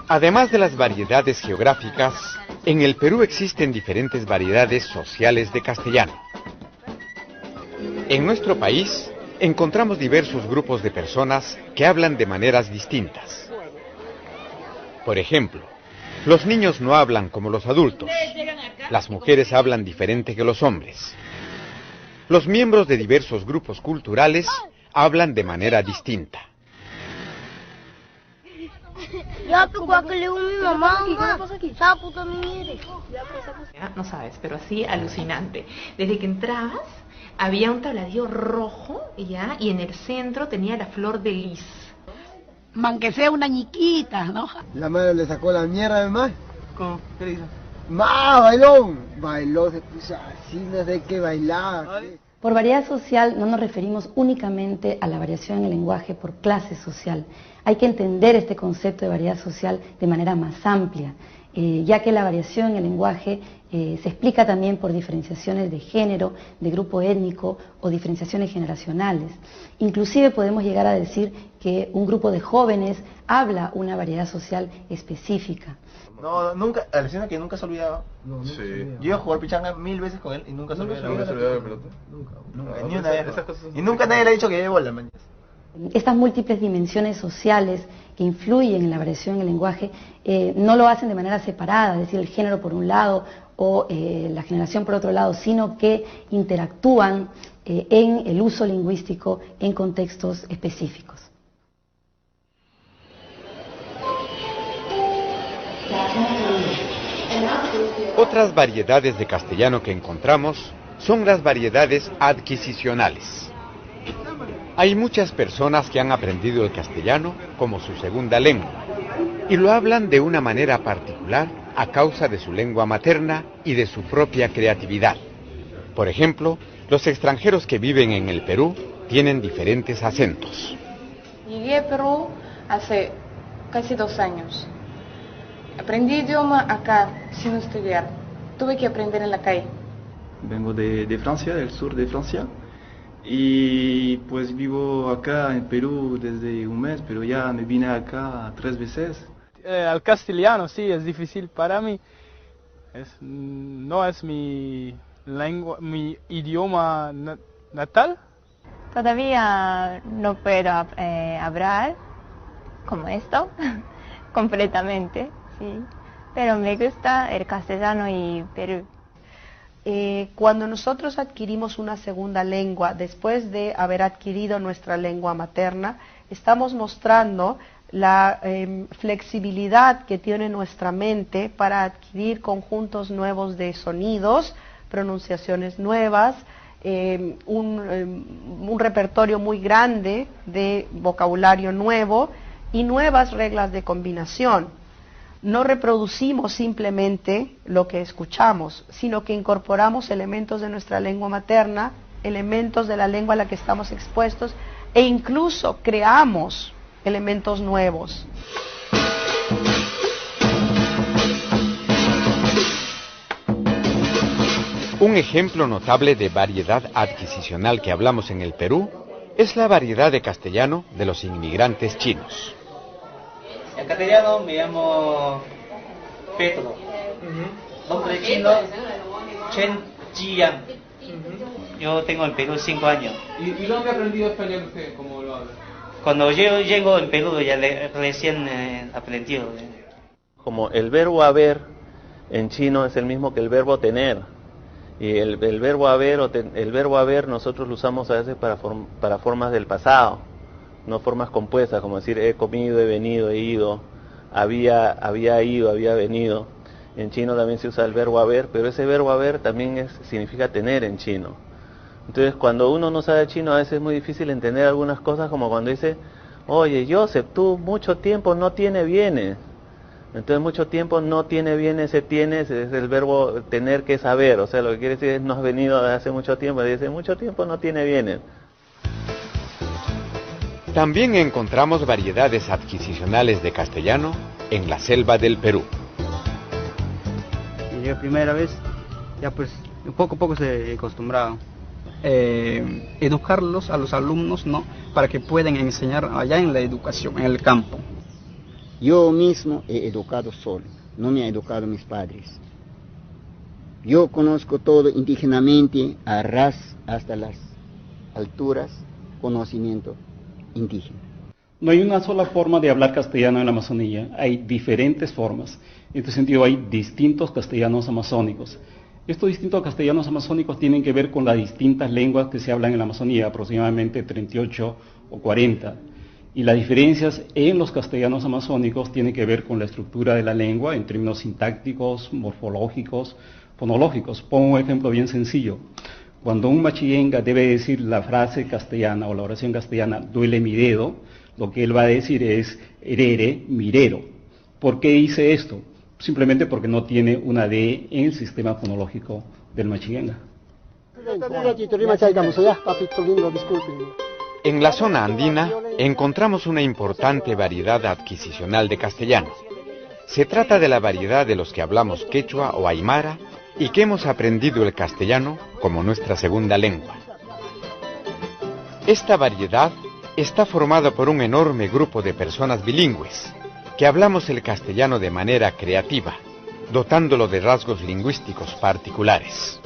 Además de las variedades geográficas, en el Perú existen diferentes variedades sociales de castellano. En nuestro país encontramos diversos grupos de personas que hablan de maneras distintas. Por ejemplo, los niños no hablan como los adultos. Las mujeres hablan diferente que los hombres. Los miembros de diversos grupos culturales hablan de manera distinta. No sabes, pero así alucinante. Desde que entrabas había un tabladillo rojo ya, y en el centro tenía la flor de lis. Aunque sea una ñiquita, ¿no? La madre le sacó la mierda además. ¿Cómo? ¿Qué le hizo? ¡Más! Bailó, se puso así, no sé qué bailar. Por variedad social no nos referimos únicamente a la variación en el lenguaje por clase social. Hay que entender este concepto de variedad social de manera más amplia, ya que la variación en el lenguaje se explica también por diferenciaciones de género, de grupo étnico o diferenciaciones generacionales. Inclusive podemos llegar a decir que un grupo de jóvenes habla una variedad social específica. No, nunca, alucina que nunca se olvidaba. No, Sí. Yo Yo iba a jugar pichanga 1000 veces con él y nunca se olvidaba. ¿Nunca se olvidaba la pelota? Nunca. Ni una vez. Y nunca nadie le ha dicho que lleve bola, man. Estas múltiples dimensiones sociales que influyen en la variación en el lenguaje no lo hacen de manera separada, es decir, el género por un lado o la generación por otro lado, sino que interactúan en el uso lingüístico en contextos específicos. Otras variedades de castellano que encontramos son las variedades adquisicionales. Hay muchas personas que han aprendido el castellano como su segunda lengua y lo hablan de una manera particular a causa de su lengua materna y de su propia creatividad. Por ejemplo, los extranjeros que viven en el Perú tienen diferentes acentos. Llegué a Perú hace casi 2 años. Aprendí idioma acá, sin estudiar. Tuve que aprender en la calle. Vengo de Francia, del sur de Francia. Y pues vivo acá en Perú desde un mes, pero ya me vine acá 3 veces. Al castellano sí, es difícil para mí. No es mi lengua, mi idioma natal. Todavía no puedo hablar como esto, completamente, sí. Pero me gusta el castellano y Perú. Cuando nosotros adquirimos una segunda lengua, después de haber adquirido nuestra lengua materna, estamos mostrando la flexibilidad que tiene nuestra mente para adquirir conjuntos nuevos de sonidos, pronunciaciones nuevas, un repertorio muy grande de vocabulario nuevo y nuevas reglas de combinación. No reproducimos simplemente lo que escuchamos, sino que incorporamos elementos de nuestra lengua materna, elementos de la lengua a la que estamos expuestos e incluso creamos elementos nuevos. Un ejemplo notable de variedad adquisicional que hablamos en el Perú es la variedad de castellano de los inmigrantes chinos. En castellano me llamo Pedro. Nombre chino, Chen Jian. Yo tengo en Perú 5 años. ¿Y dónde ha aprendido español usted? ¿Cómo lo habla? Cuando yo llego en Perú ya recién aprendido. Como el verbo haber en chino es el mismo que el verbo tener. Y el verbo haber nosotros lo usamos a veces para formas del pasado, no formas compuestas, como decir he comido, he venido, he ido, había ido, había venido. En chino también se usa el verbo haber, pero ese verbo haber también significa tener en chino. Entonces cuando uno no sabe chino a veces es muy difícil entender algunas cosas, como cuando dice, oye Joseph, tú mucho tiempo no tienes bienes. Entonces mucho tiempo no tiene bienes, ese tienes es el verbo tener que saber, o sea lo que quiere decir es no has venido desde hace mucho tiempo, dice mucho tiempo no tiene bienes. También encontramos variedades adquisicionales de castellano en la selva del Perú. Llegué primera vez, ya pues poco a poco se acostumbrado. Educarlos a los alumnos, ¿no? Para que puedan enseñar allá en la educación, en el campo. Yo mismo he educado solo, no me han educado mis padres. Yo conozco todo indígenamente, a ras hasta las alturas, conocimiento indígena. No hay una sola forma de hablar castellano en la Amazonía, hay diferentes formas. En este sentido hay distintos castellanos amazónicos. Estos distintos castellanos amazónicos tienen que ver con las distintas lenguas que se hablan en la Amazonía, aproximadamente 38 o 40. Y las diferencias en los castellanos amazónicos tienen que ver con la estructura de la lengua en términos sintácticos, morfológicos, fonológicos. Pongo un ejemplo bien sencillo. Cuando un machillenga debe decir la frase castellana o la oración castellana, duele mi dedo, lo que él va a decir es herere, mirero. ¿Por qué dice esto? Simplemente porque no tiene una D en el sistema fonológico del machillenga. En la zona andina encontramos una importante variedad adquisicional de castellano. Se trata de la variedad de los que hablamos quechua o aymara y que hemos aprendido el castellano como nuestra segunda lengua. Esta variedad está formada por un enorme grupo de personas bilingües que hablamos el castellano de manera creativa, dotándolo de rasgos lingüísticos particulares.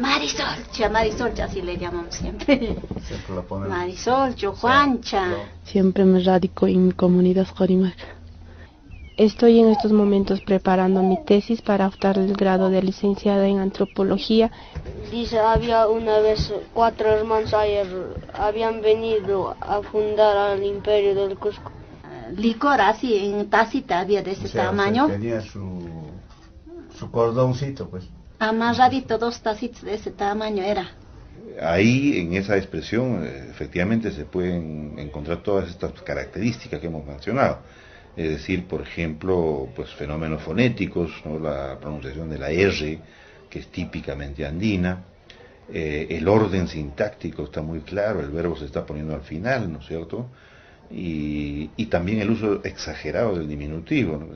Marisol, así le llamamos siempre. Marisol, Juancha. Siempre me radico en mi comunidad Jorimac. Estoy en estos momentos preparando mi tesis para optar el grado de licenciada en antropología. Dice, había una vez 4 hermanos ayer, habían venido a fundar al imperio del Cusco. Licor así, en tacita había de ese tamaño. Tenía su cordoncito, pues. Amarradito, 2 tacitas de ese tamaño era. Ahí, en esa expresión, efectivamente se pueden encontrar todas estas características que hemos mencionado. Es decir, por ejemplo, pues fenómenos fonéticos, ¿no? La pronunciación de la R, que es típicamente andina. El orden sintáctico está muy claro, el verbo se está poniendo al final, ¿no es cierto? Y también el uso exagerado del diminutivo, ¿no?